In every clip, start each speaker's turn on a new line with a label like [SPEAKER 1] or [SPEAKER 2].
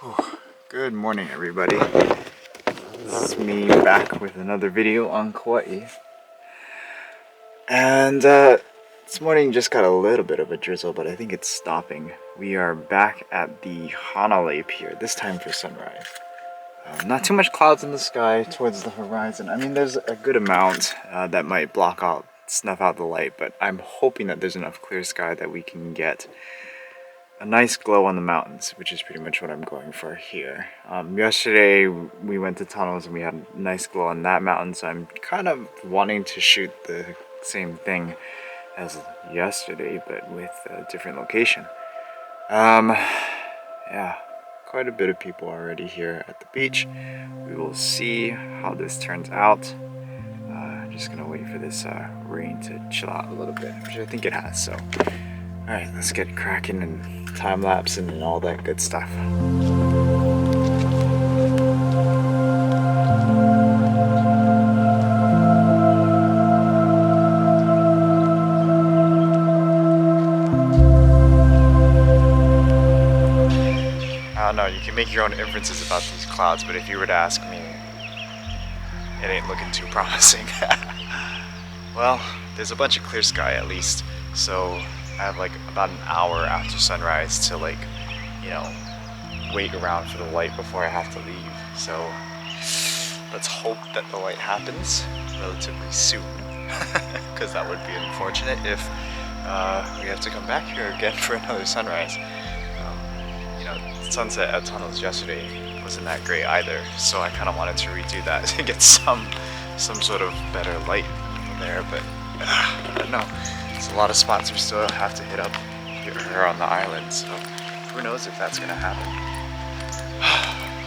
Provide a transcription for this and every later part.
[SPEAKER 1] Whew. Good morning, everybody. This is me back with another video on Kauai. And this morning just got a little bit of a drizzle, but I think it's stopping. We are back at the Hanalei Pier, this time for sunrise. Not too much clouds in the sky towards the horizon. I mean, there's a good amount that might snuff out the light, but I'm hoping that there's enough clear sky that we can get a nice glow on the mountains, which is pretty much what I'm going for here. Yesterday we went to tunnels and we had a nice glow on that mountain, so I'm kind of wanting to shoot the same thing as yesterday, but with a different location. Yeah, quite a bit of people already here at the beach. We will see how this turns out. I'm just gonna wait for this rain to chill out a little bit, which I think it has, so. Alright, let's get cracking and time-lapse and all that good stuff. I don't know, you can make your own inferences about these clouds, but if you were to ask me, it ain't looking too promising. Well, there's a bunch of clear sky at least, so I have like about an hour after sunrise to wait around for the light before I have to leave. So let's hope that the light happens relatively soon, because that would be unfortunate if we have to come back here again for another sunrise. The sunset at tunnels yesterday wasn't that great either, so I kind of wanted to redo that to get some sort of better light from there, but I don't know. There's a lot of spots we still have to hit up here on the island, so who knows if that's gonna happen.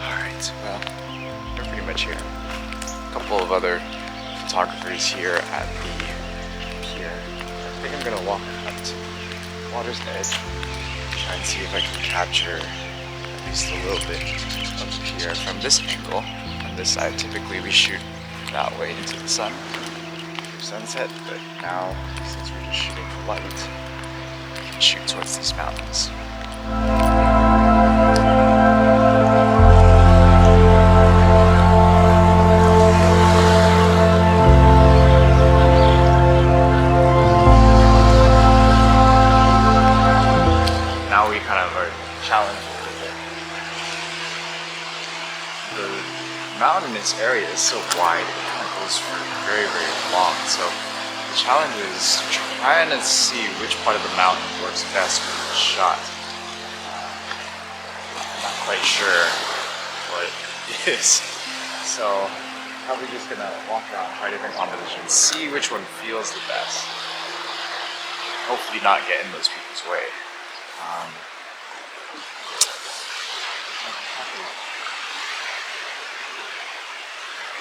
[SPEAKER 1] Alright, well, we're pretty much here. A couple of other photographers here at the pier. I think I'm gonna walk up to the water's edge, try and see if I can capture at least a little bit of the pier from this angle. On this side, typically we shoot that way into the sun. Sunset, but now since we're just shooting for light, we can shoot towards these mountains. Now we kind of are challenged a little bit. The mountainous area is so wide, it kind of goes for very, very long. So the challenge is trying to see which part of the mountain works best for the shot. I'm not quite sure what it is. So probably just gonna walk around, try different compositions, see which one feels the best. Hopefully not get in those people's way.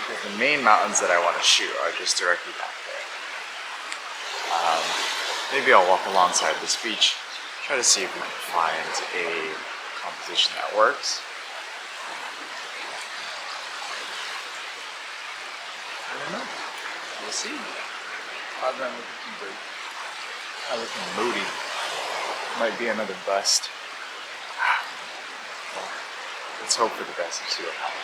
[SPEAKER 1] Because the main mountains that I want to shoot are just directly back there. Maybe I'll walk alongside this beach, try to see if we can find a composition that works. I don't know. We'll see. Clouds aren't looking too good. Kind of looking moody. Might be another bust. Well, let's hope for the best and see what happens.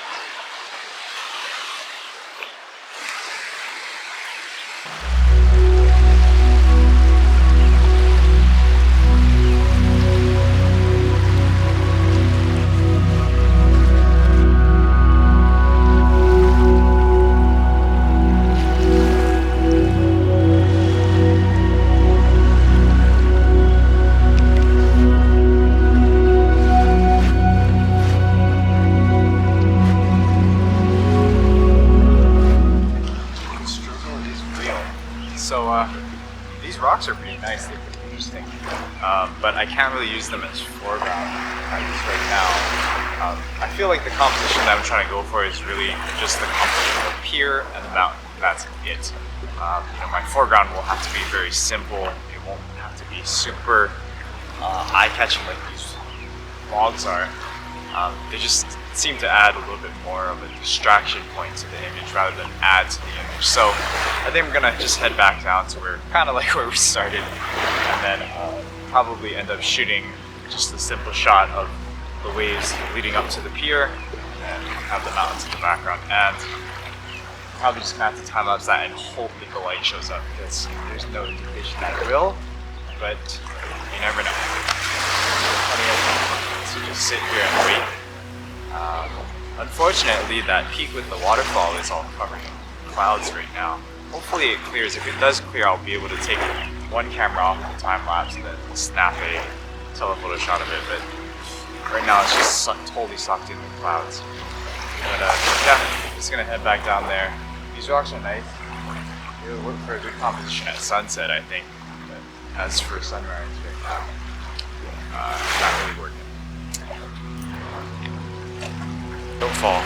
[SPEAKER 1] These rocks are pretty nice, they're pretty interesting, but I can't really use them as foreground right now. I feel like the composition that I'm trying to go for is really just the composition of the pier and the mountain. That's it. My foreground will have to be very simple. It won't have to be super eye-catching like these logs are. They just seem to add a little bit more of a distraction point to the image rather than add to the image. So I think we're gonna just head back down to kind of like where we started, and then probably end up shooting just a simple shot of the waves leading up to the pier, and have the mountains in the background. And probably just gonna have to time lapse that and hope that the light shows up, because there's no indication that it will, but you never know. Plenty of time to just sit here and wait. Unfortunately, that peak with the waterfall is all covered in clouds right now. Hopefully it clears. If it does clear, I'll be able to take one camera off of the time lapse and then snap a telephoto shot of it. But right now it's just totally sucked in with clouds. But yeah, I'm just gonna head back down there. These rocks are nice. They would work for a good composition at sunset, I think. But as for sunrise right now, not really working. Don't fall.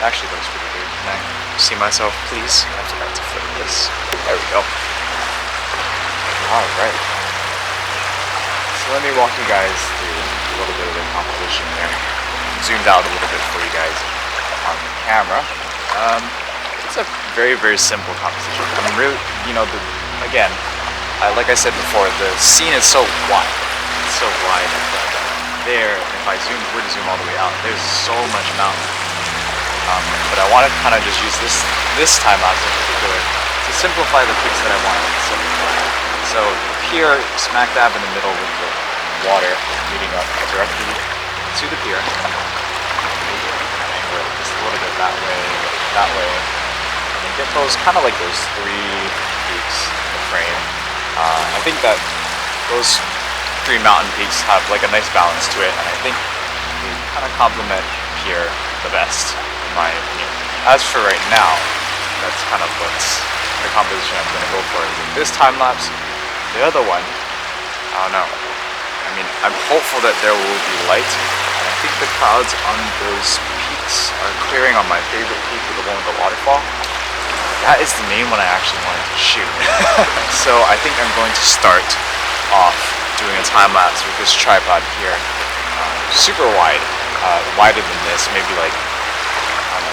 [SPEAKER 1] Actually looks pretty good. Can I see myself, please? I forgot to flip this. There we go. Alright. So let me walk you guys through a little bit of the composition there. Zoomed out a little bit for you guys on the camera. It's a very, very simple composition. I'm really, again, like I said before, the scene is so wide. It's so wide that there, if I were to zoom all the way out, there's so much mountain. But I want to kind of just use this time lapse in particular to simplify the pics that I want to simplify. So here, smack dab in the middle with the water leading up directly to the pier. Angle it just a little bit that way, and then get those kind of like those three peaks in the frame. I think that those three mountain peaks have like a nice balance to it, and I think they kind of complement pier the best. My opinion. As for right now, that's kind of what's the composition I'm going to go for. With this time lapse, the other one, I don't know. I mean, I'm hopeful that there will be light, and I think the clouds on those peaks are clearing on my favorite peak, the one with the waterfall. That is the main one I actually wanted to shoot. So I think I'm going to start off doing a time lapse with this tripod here, super wide, wider than this, maybe like.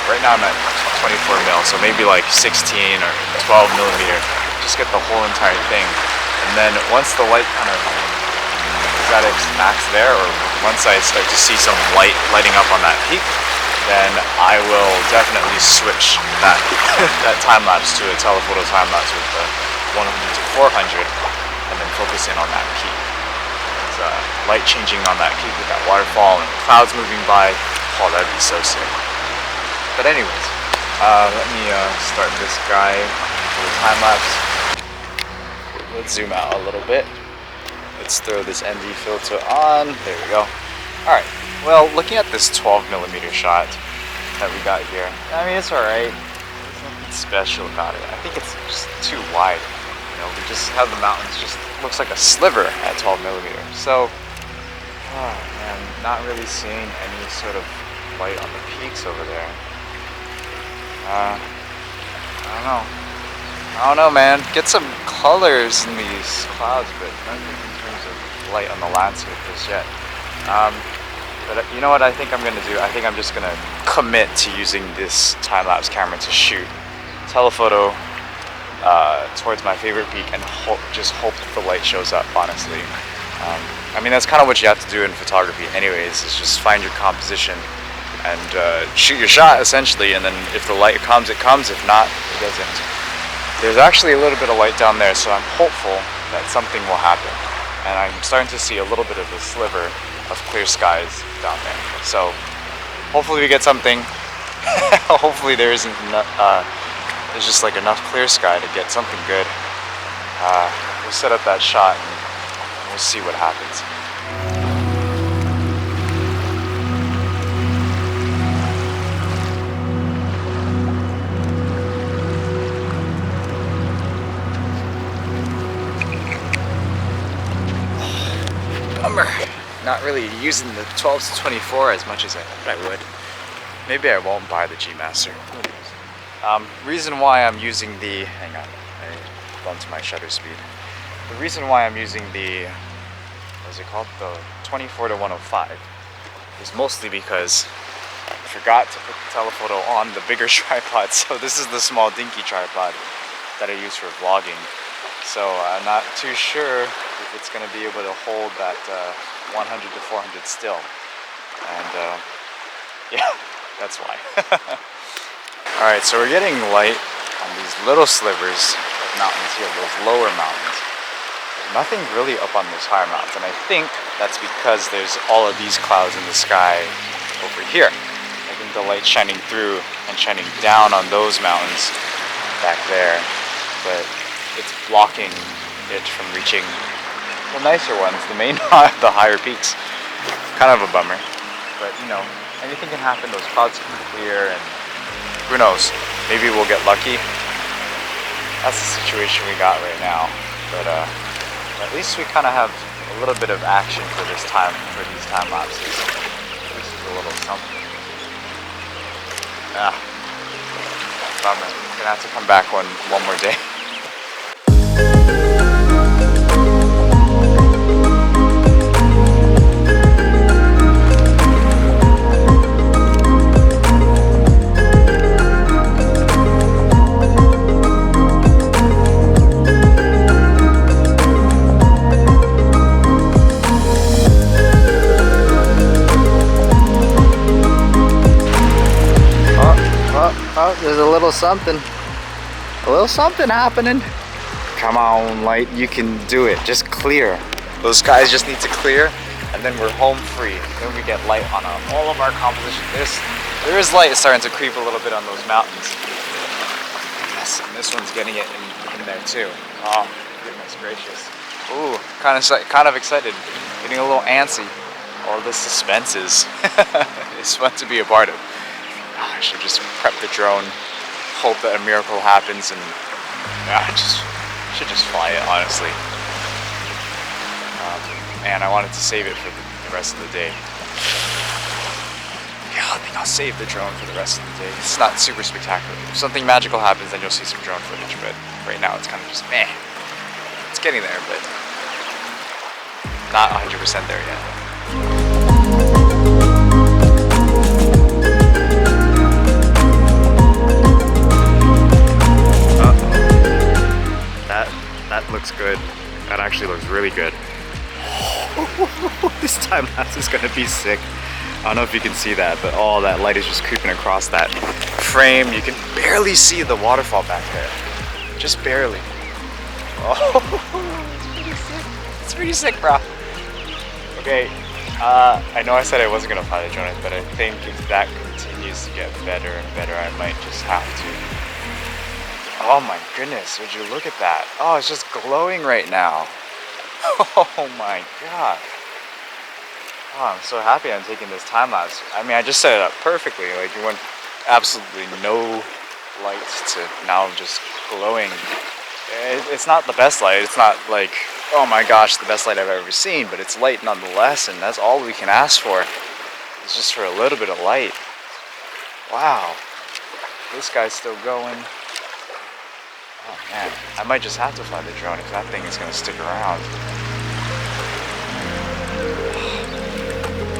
[SPEAKER 1] Right now I'm at 24 mil, so maybe like 16 or 12 millimeter. Just get the whole entire thing. And then once the light kind of is at its max there, or once I start to see some light lighting up on that peak, then I will definitely switch that that time lapse to a telephoto time lapse with the 100 to 400, and then focus in on that peak. Light changing on that peak with that waterfall and clouds moving by, oh, that'd be so sick. But anyways, let me start this guy for the time lapse. Let's zoom out a little bit. Let's throw this ND filter on. There we go. Alright, well, looking at this 12mm shot that we got here, I mean, it's alright. There's nothing special about it. I think it's just too wide. We just have the mountains, just looks like a sliver at 12mm. So, oh man, not really seeing any sort of light on the peaks over there. I don't know, man. Get some colors in these clouds, but nothing in terms of light on the landscape just yet. But you know what I think I'm going to do? I think I'm just going to commit to using this time-lapse camera to shoot telephoto towards my favorite peak and just hope that the light shows up, honestly. I mean, that's kind of what you have to do in photography anyways, is just find your composition and shoot your shot, essentially, and then if the light comes, it comes. If not, it doesn't. There's actually a little bit of light down there, so I'm hopeful that something will happen. And I'm starting to see a little bit of a sliver of clear skies down there. So hopefully we get something. Hopefully there isn't there's just like enough clear sky to get something good. We'll set up that shot and we'll see what happens. Bummer. Not really using the 12 to 24 as much as I thought I would. Maybe I won't buy the G Master. Reason why I'm using the, hang on, I bumped my shutter speed. The reason why I'm using the, what is it called? The 24 to 105 is mostly because I forgot to put the telephoto on the bigger tripod. So this is the small dinky tripod that I use for vlogging. So I'm not too sure if it's going to be able to hold that 100 to 400 still. And yeah, that's why. Alright, so we're getting light on these little slivers of mountains here, those lower mountains. Nothing really up on those higher mountains, and I think that's because there's all of these clouds in the sky over here. I think the light's shining through and shining down on those mountains back there, but it's blocking it from reaching the nicer ones, the main, the higher peaks. Kind of a bummer, but you know, anything can happen. Those clouds can clear, and who knows? Maybe we'll get lucky. That's the situation we got right now, but at least we kind of have a little bit of action for this time, for these time lapses. At least it's a little something. Ah, bummer. Gonna have to come back one more day. Oh, there's a little something happening. Come on, light, you can do it. Just clear. Those skies just need to clear, and then we're home free. Then we get light on all of our composition. There is light starting to creep a little bit on those mountains. Yes, and this one's getting it in there too. Oh, goodness gracious. Ooh, kind of excited. Getting a little antsy. All the suspense is it's fun to be a part of. I should just prep the drone, hope that a miracle happens, and I should just fly it, honestly. And I wanted to save it for the rest of the day. Yeah, I think I'll save the drone for the rest of the day. It's not super spectacular. If something magical happens, then you'll see some drone footage, but right now it's kind of just meh. It's getting there, but not 100% there yet. That looks good. That actually looks really good. This time lapse is gonna be sick. I don't know if you can see that, but all that light is just creeping across that frame. You can barely see the waterfall back there. Just barely. Oh, it's pretty sick. It's pretty sick, bro. Okay, I know I said I wasn't gonna fly the drone, but I think if that continues to get better and better, I might just have to. Oh my goodness, would you look at that? Oh, it's just glowing right now. Oh my god. Oh, I'm so happy I'm taking this time lapse. I mean, I just set it up perfectly. Like, you went absolutely no lights to now just glowing. It's not the best light. It's not like, oh my gosh, the best light I've ever seen, but it's light nonetheless, and that's all we can ask for. It's just for a little bit of light. Wow. This guy's still going. Oh man, I might just have to fly the drone if that thing is going to stick around.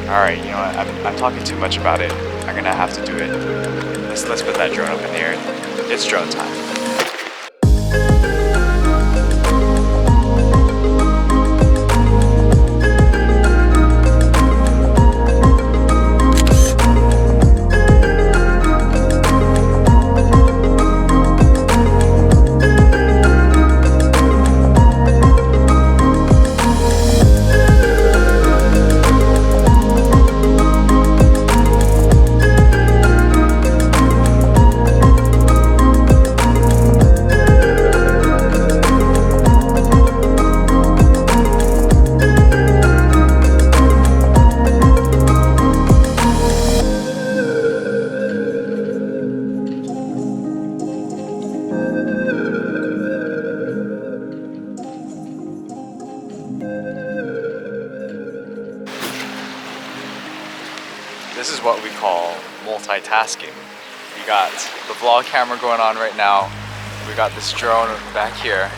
[SPEAKER 1] Alright, you know what, I'm talking too much about it. I'm going to have to do it. Let's put that drone up in the air. It's drone time. what we call multitasking. We got the vlog camera going on right now. We got this drone back here.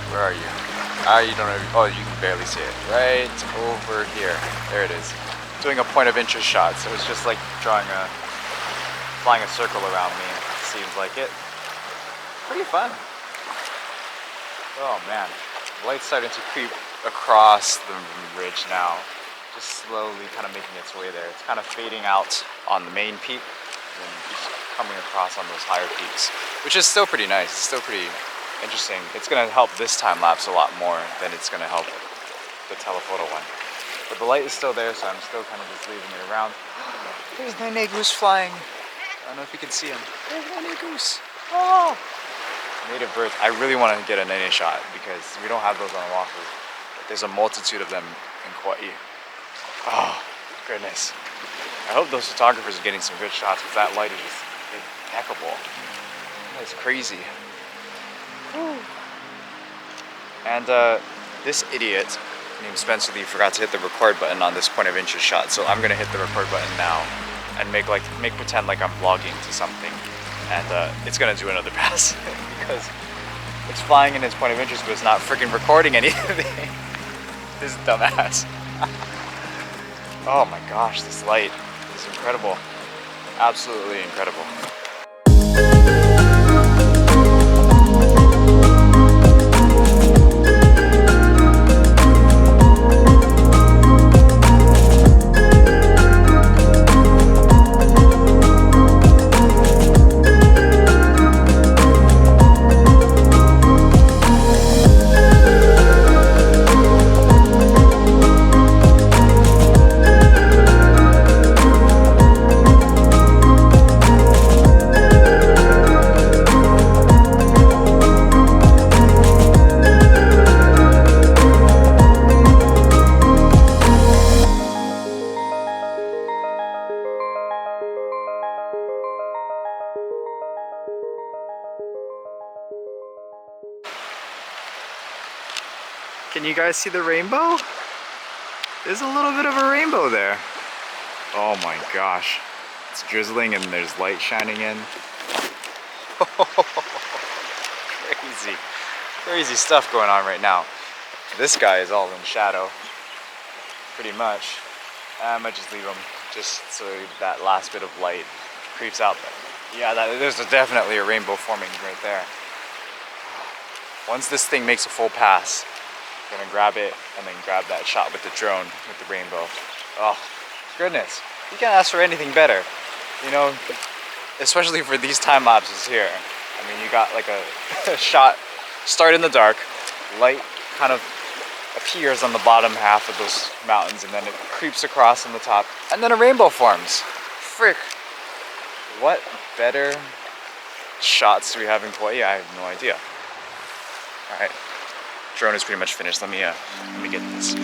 [SPEAKER 1] Where are you? You don't know. Oh, you can barely see it. Right over here. There it is. Doing a point of interest shot. So it's just like flying a circle around me. Seems like it. Pretty fun. Oh man. The light's starting to creep across the ridge now. Just slowly kind of making its way there. It's kind of fading out on the main peak and just coming across on those higher peaks, which is still pretty nice. It's still pretty interesting. It's going to help this time lapse a lot more than it's going to help the telephoto one. But the light is still there, so I'm still kind of just leaving it around. There's the nene goose flying. I don't know if you can see him. There's the nene goose. Oh! Native birds. I really want to get a nene shot because we don't have those on Oahu. There's a multitude of them in Kauai. Oh, goodness. I hope those photographers are getting some good shots because that light is just impeccable. That's crazy. Woo. And this idiot named Spencer Lee forgot to hit the record button on this point of interest shot, so I'm gonna hit the record button now and make pretend like I'm vlogging to something, and it's gonna do another pass because it's flying in its point of interest, but it's not freaking recording anything. This dumbass. Oh my gosh, this light is incredible. Absolutely incredible. Can you guys see the rainbow? There's a little bit of a rainbow there. Oh my gosh. It's drizzling and there's light shining in. Crazy. Crazy stuff going on right now. This guy is all in shadow. Pretty much. I might just leave him just so that last bit of light creeps out there. Yeah, there's definitely a rainbow forming right there. Once this thing makes a full pass, I'm gonna grab it and then grab that shot with the drone with the rainbow. Oh, goodness. You can't ask for anything better. You know, especially for these time lapses here. I mean, you got like a shot, start in the dark, light kind of appears on the bottom half of those mountains and then it creeps across on the top and then a rainbow forms. Frick. What better shots do we have in Kauai? I have no idea. All right. Drone is pretty much finished. Let me get this.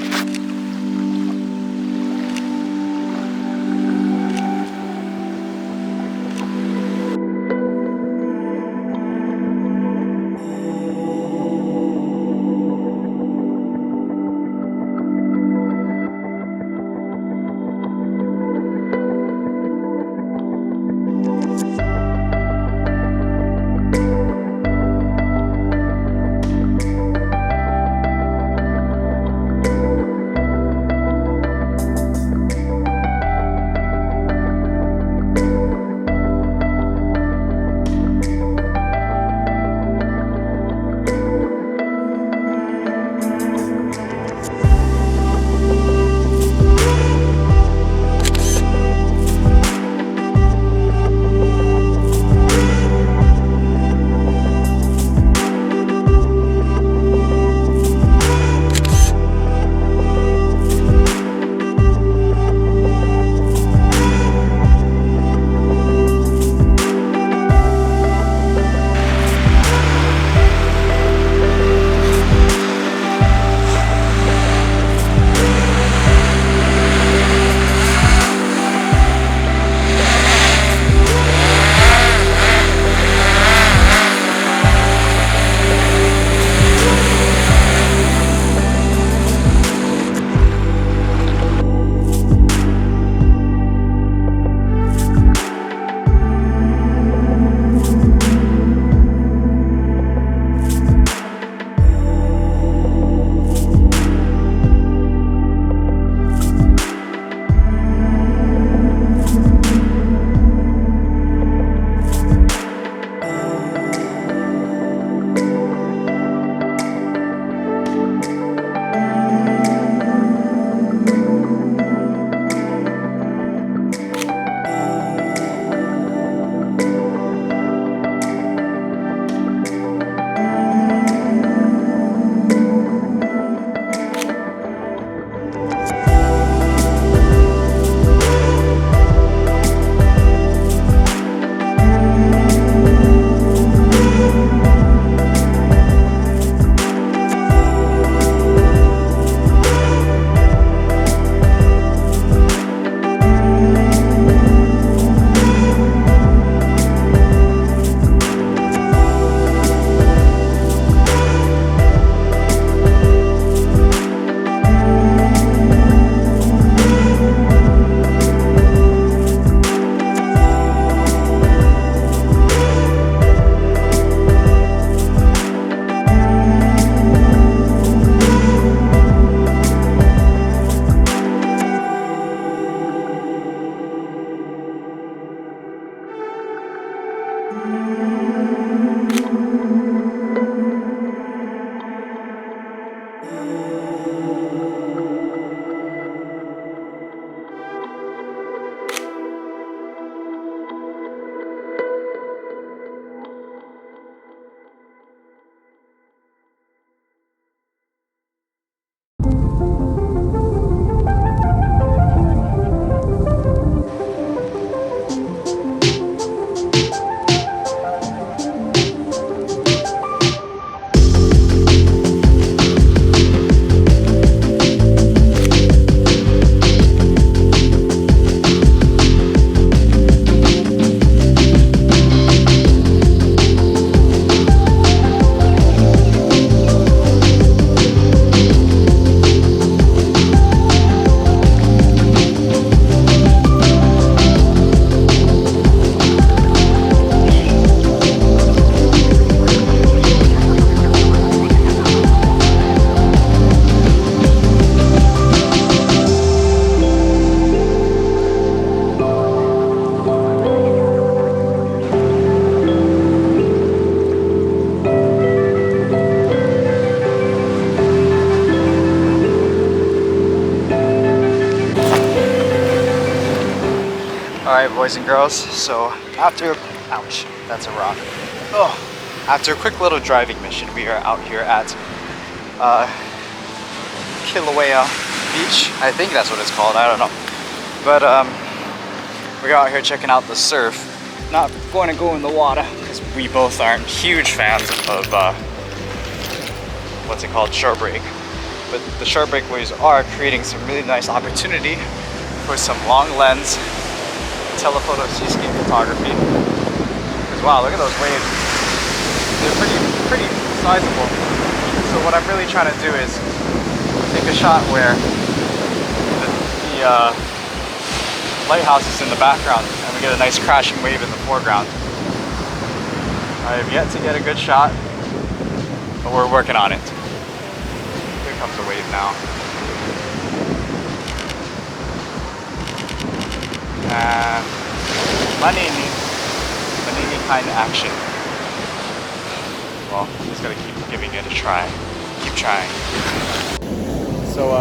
[SPEAKER 1] boys and girls. So after, ouch, that's a rock. Oh, after a quick little driving mission, we are out here at Kilauea Beach. I think that's what it's called, I don't know. But we're out here checking out the surf. Not going to go in the water because we both aren't huge fans of what's it called, short break. But the short break waves are creating some really nice opportunity for some long lens telephoto seascape photography. Because wow, look at those waves. They're pretty sizable. So what I'm really trying to do is take a shot where the lighthouse is in the background and we get a nice crashing wave in the foreground. I have yet to get a good shot, but we're working on it. Here comes the wave now. Manini kind of action. Well, I'm just gonna keep giving it a try. Keep trying. So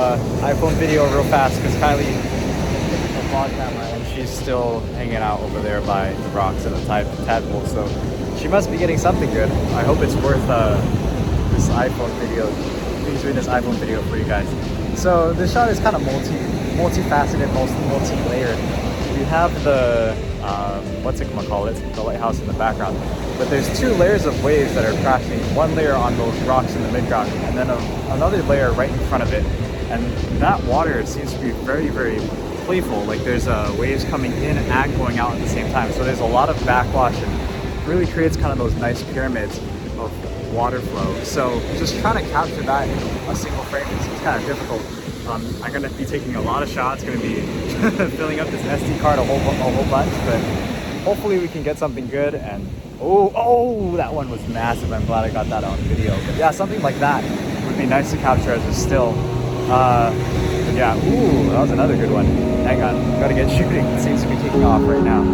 [SPEAKER 1] iPhone video real fast because Kylie took a vlog camera and she's still hanging out over there by the rocks and the tadpole. So she must be getting something good. I hope it's worth this iPhone video. Please read this iPhone video for you guys. So this shot is kind of multifaceted, multi-layered. We have the what's it call it? The lighthouse in the background. But there's two layers of waves that are crashing. One layer on those rocks in the mid-ground, and then another layer right in front of it. And that water seems to be very, very playful. Like there's waves coming in and going out at the same time. So there's a lot of backwash and really creates kind of those nice pyramids of water flow. So just trying to capture that in a single frame is kind of difficult. I'm going to be taking a lot of shots, going to be filling up this SD card a whole bunch, but hopefully we can get something good. And oh, that one was massive. I'm glad I got that on video. But yeah, something like that would be nice to capture as a still. But yeah, ooh, that was another good one. Hang on, got to get shooting. It seems to be taking off right now.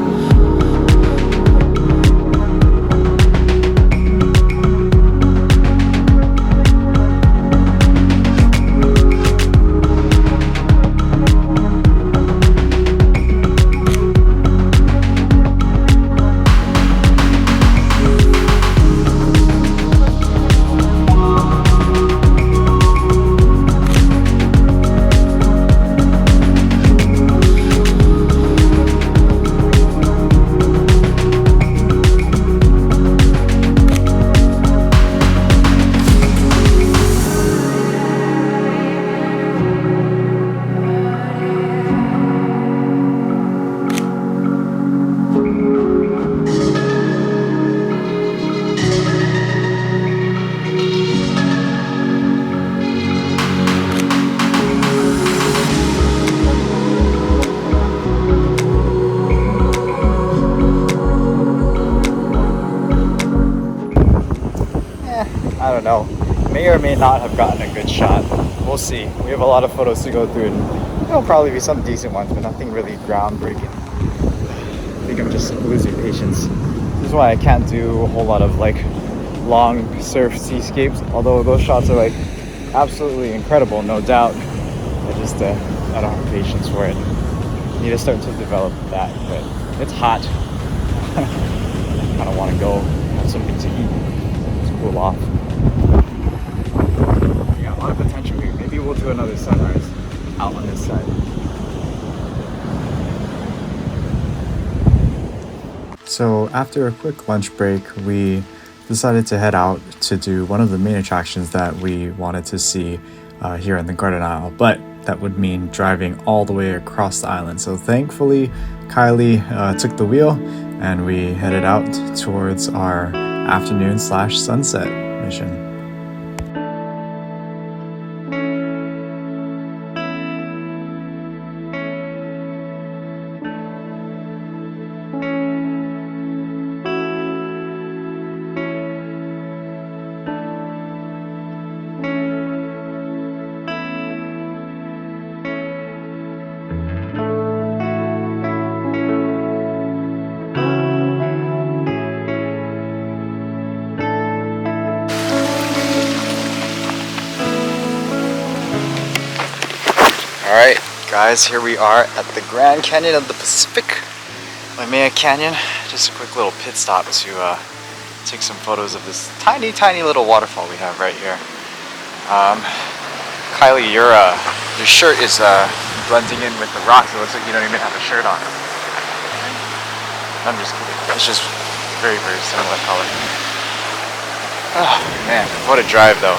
[SPEAKER 1] I don't know, may or may not have gotten a good shot. We'll see. We have a lot of photos to go through and there'll probably be some decent ones, but nothing really groundbreaking. I think I'm just losing patience. This is why I can't do a whole lot of like long surf seascapes, although those shots are like absolutely incredible, no doubt. I just I don't have patience for it. Need to start to develop that, but it's hot. I kind of want to go have something to eat to cool off. Yeah, a lot of potential here. Maybe we'll do another sunrise out on this side. So after a quick lunch break, we decided to head out to do one of the main attractions that we wanted to see here in the Garden Isle, but that would mean driving all the way across the island. So thankfully, Kylie took the wheel and we headed out towards our afternoon/sunset mission. Alright guys, here we are at the Grand Canyon of the Pacific. Waimea Canyon. Just a quick little pit stop to take some photos of this tiny, tiny little waterfall we have right here. Kylie, your shirt is blending in with the rocks. It looks like you don't even have a shirt on. I'm just kidding. It's just very, very similar color. Oh man, what a drive though.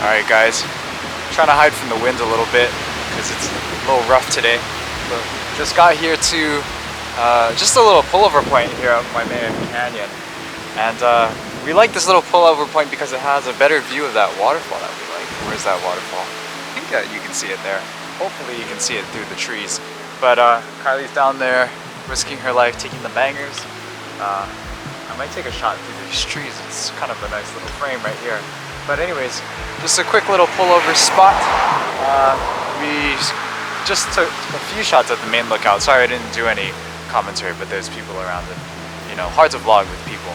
[SPEAKER 1] Alright guys, trying to hide from the wind a little bit because it's a little rough today. But just got here to just a little pullover point here at Waimea Canyon. And we like this little pullover point because it has a better view of that waterfall that we like. Where's that waterfall? I think you can see it there. Hopefully you can see it through the trees. But Kylie's down there risking her life, taking the bangers. I might take a shot through these trees. It's kind of a nice little frame right here. But anyways, just a quick little pullover spot. We just took a few shots at the main lookout. Sorry I didn't do any commentary, but there's people around and, you know, hard to vlog with people.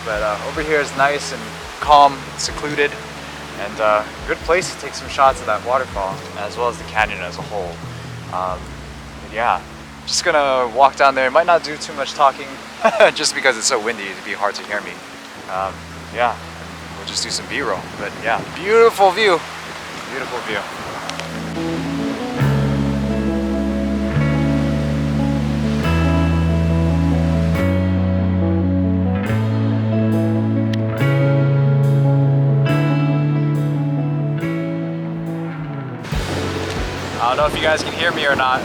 [SPEAKER 1] But over here is nice and calm, secluded, and good place to take some shots of that waterfall, as well as the canyon as a whole. But yeah, just gonna walk down there. Might not do too much talking, just because it's so windy, it'd be hard to hear me. Yeah. We'll just do some B-roll, but yeah, beautiful view, beautiful view. I don't know if you guys can hear me or not,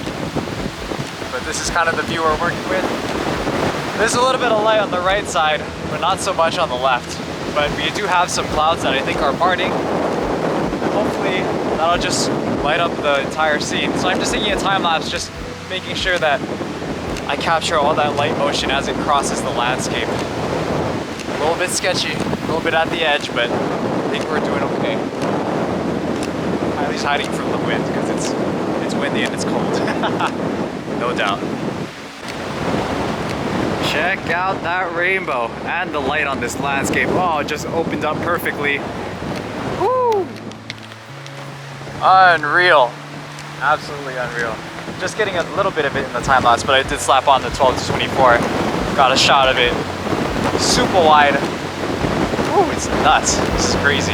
[SPEAKER 1] but this is kind of the view we're working with. There's a little bit of light on the right side, but not so much on the left. But we do have some clouds that I think are parting, and hopefully that'll just light up the entire scene. So I'm just taking a time lapse, just making sure that I capture all that light motion as it crosses the landscape. A little bit sketchy, a little bit at the edge, but I think we're doing okay. At least hiding from the wind because it's windy and it's cold. No doubt. Check out that rainbow and the light on this landscape. Oh, it just opened up perfectly. Woo! Unreal. Absolutely unreal. Just getting a little bit of it in the time lapse, but I did slap on the 12 to 24. Got a shot of it. Super wide. Ooh, it's nuts. This is crazy.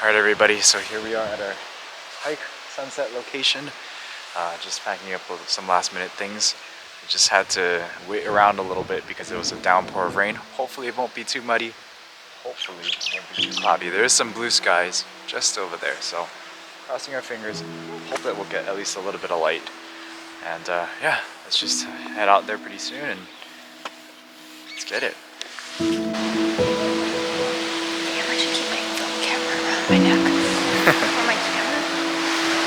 [SPEAKER 1] Alright everybody, so here we are at our hike sunset location. Just packing up with some last minute things. We just had to wait around a little bit because it was a downpour of rain. Hopefully it won't be too muddy. Hopefully it won't be too cloudy. There is some blue skies just over there, so crossing our fingers. Hope that we'll get at least a little bit of light. And yeah, let's just head out there pretty soon and let's get it.
[SPEAKER 2] My neck. Or my camera?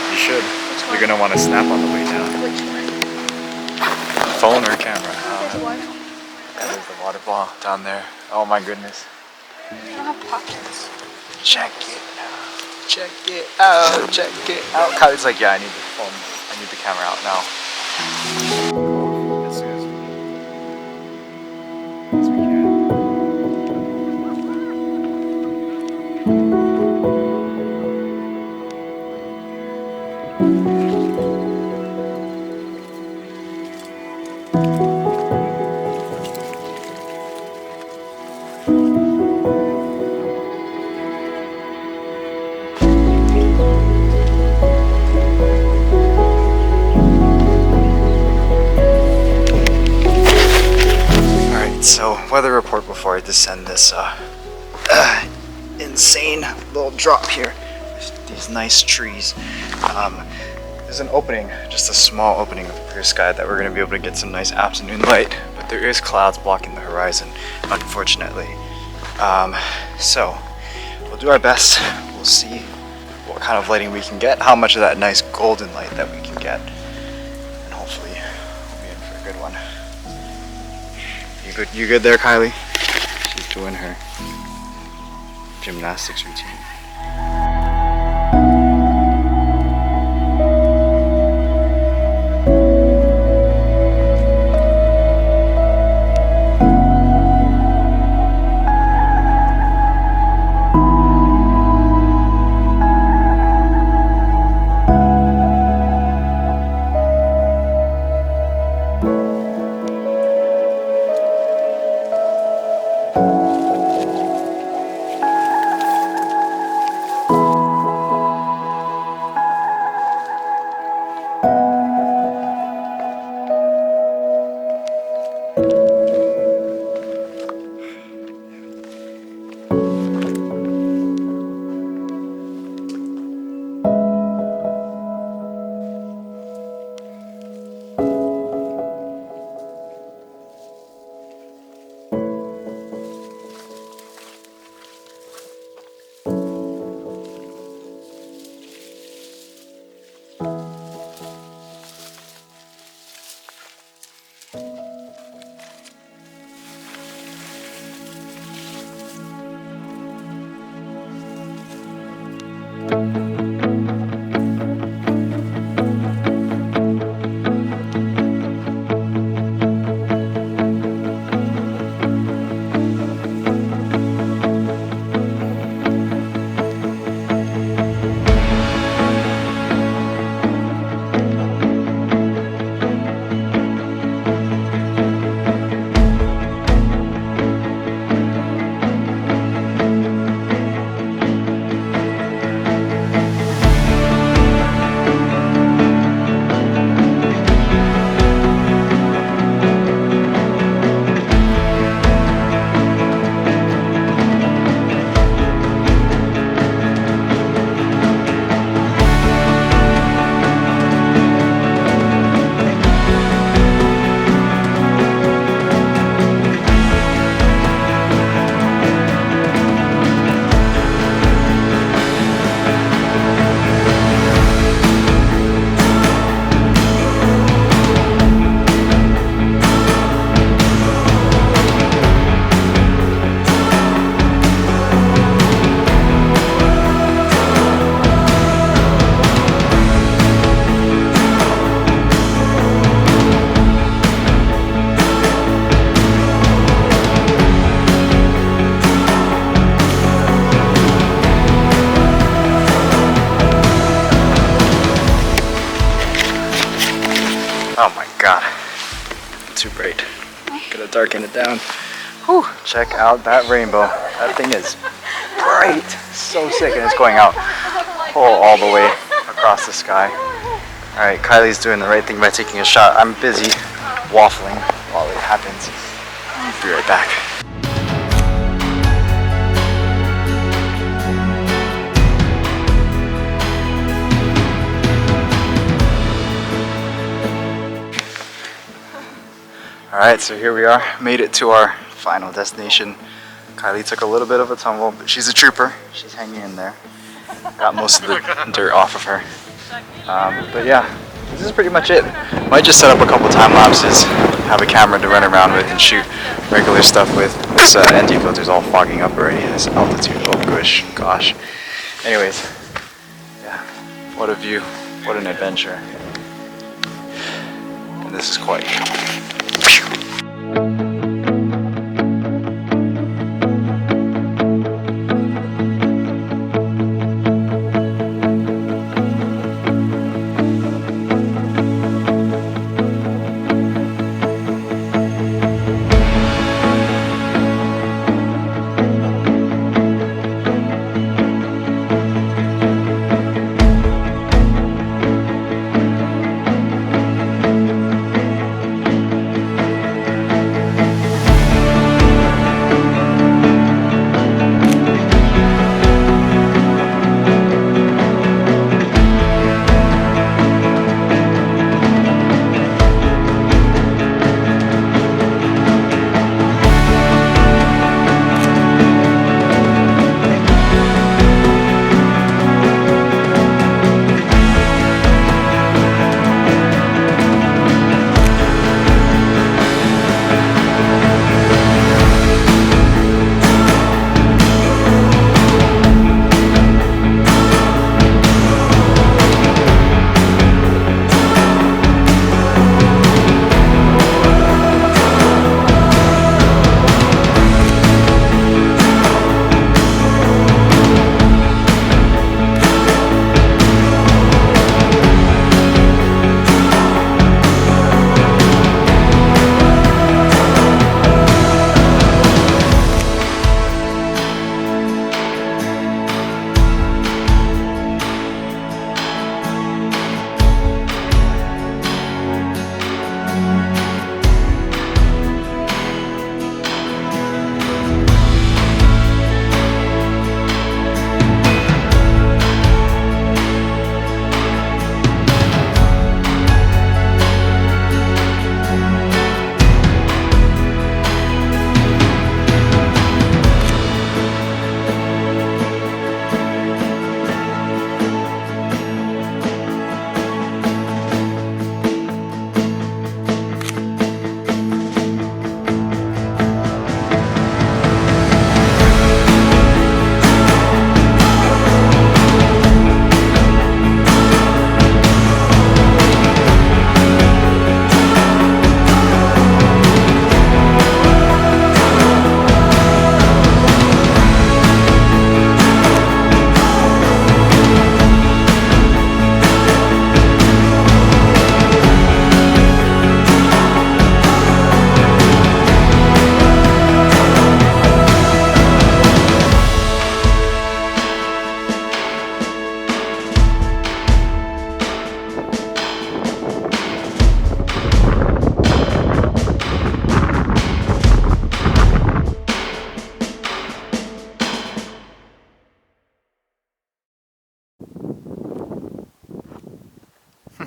[SPEAKER 1] You should.
[SPEAKER 2] Which one?
[SPEAKER 1] You're gonna want to snap on the way down.
[SPEAKER 2] Which one?
[SPEAKER 1] Phone or camera?
[SPEAKER 2] There's one.
[SPEAKER 1] There's the water ball down there. Oh my goodness.
[SPEAKER 2] I don't have pockets.
[SPEAKER 1] Check it out. Check it out. Check it out. Kylie's like, yeah, I need the phone. I need the camera out now. As soon as we can. So, weather report before I descend this insane little drop here. These nice trees. There's an opening, just a small opening of the clear sky that we're going to be able to get some nice afternoon light, but there is clouds blocking the horizon, unfortunately. So, we'll do our best. We'll see what kind of lighting we can get, how much of that nice golden light that we can get, and hopefully we'll be in for a good one. You good there, Kylie? She's doing her gymnastics routine. Oh my god, too bright. Gotta darken it down. Whew, check out that rainbow. That thing is bright. So sick, and it's going out all the way across the sky. Alright, Kylie's doing the right thing by taking a shot. I'm busy waffling while it happens. I'll be right back. Alright, so here we are. Made it to our final destination. Kylie took a little bit of a tumble, but she's a trooper. She's hanging in there. Got most of the dirt off of her. But yeah, this is pretty much it. Might just set up a couple time lapses, have a camera to run around with and shoot regular stuff with. This ND filter's all fogging up already. This altitude, oh gosh. Anyways, yeah, what a view, what an adventure. And this is Kauai.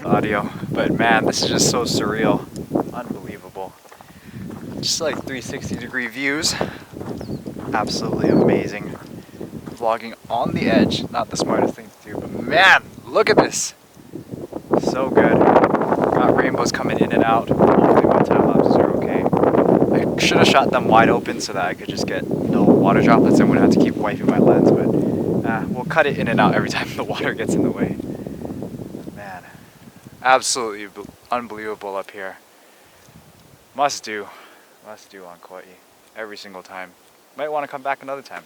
[SPEAKER 1] Audio, but man, this is just so surreal, unbelievable. Just like 360-degree views, absolutely amazing. Vlogging on the edge, not the smartest thing to do, but man, look at this, so good. Got rainbows coming in and out. Hopefully my time lapses are okay. I should have shot them wide open so that I could just get no water droplets and wouldn't have to keep wiping my lens, but we'll cut it in and out every time the water gets in the way. Man, absolutely unbelievable up here. Must do on Kauai every single time. Might want to come back another time.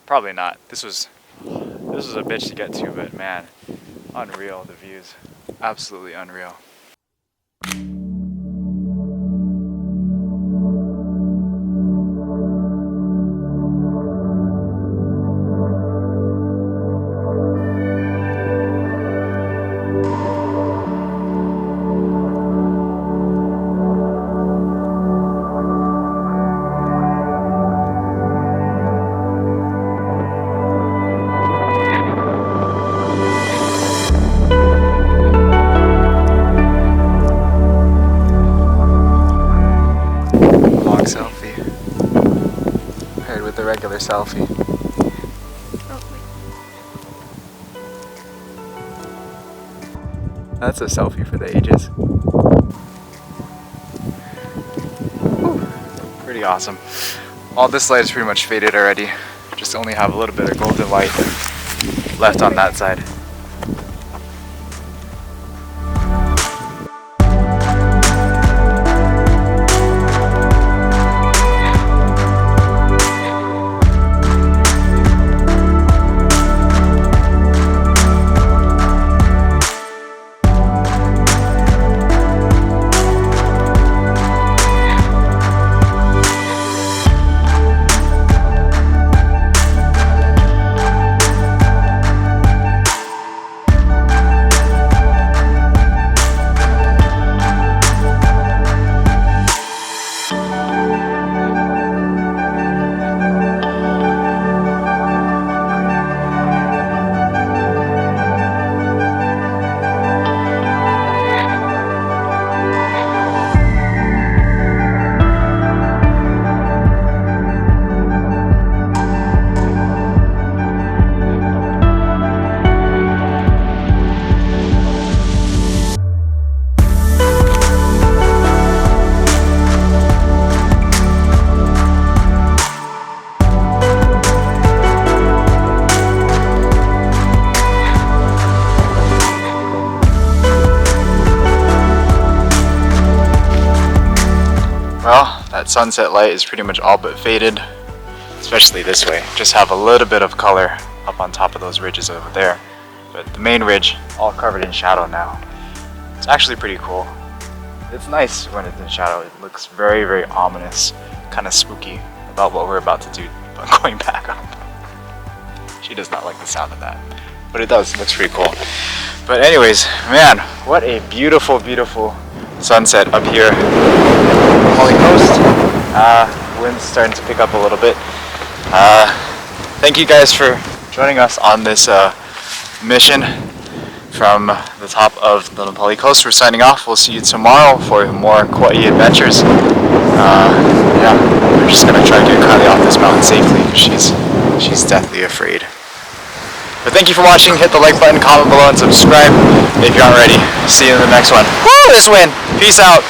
[SPEAKER 1] Probably not. This was a bitch to get to, but man, unreal, the views. Absolutely unreal. selfie.
[SPEAKER 2] Oh, wait.
[SPEAKER 1] That's a selfie for the ages. Whew. Pretty awesome. All this light is pretty much faded already. Just only have a little bit of golden light left on that side. Well, that sunset light is pretty much all but faded, especially this way. Just have a little bit of color up on top of those ridges over there. But the main ridge, all covered in shadow now. It's actually pretty cool. It's nice when it's in shadow. It looks very, very ominous, kind of spooky about what we're about to do, but going back up. She does not like the sound of that, but it does. It looks pretty cool. But anyways, man, what a beautiful, beautiful sunset up here on the Kauai coast. Wind's starting to pick up a little bit. Thank you guys for joining us on this mission from the top of the Nepali coast. We're signing off. We'll see you tomorrow for more Kauai adventures. Yeah, we're just gonna try to get Kylie off this mountain safely because she's deathly afraid. But thank you for watching. Hit the like button, comment below, and subscribe if you aren't already. See you in the next one. Woo! This win. Peace out.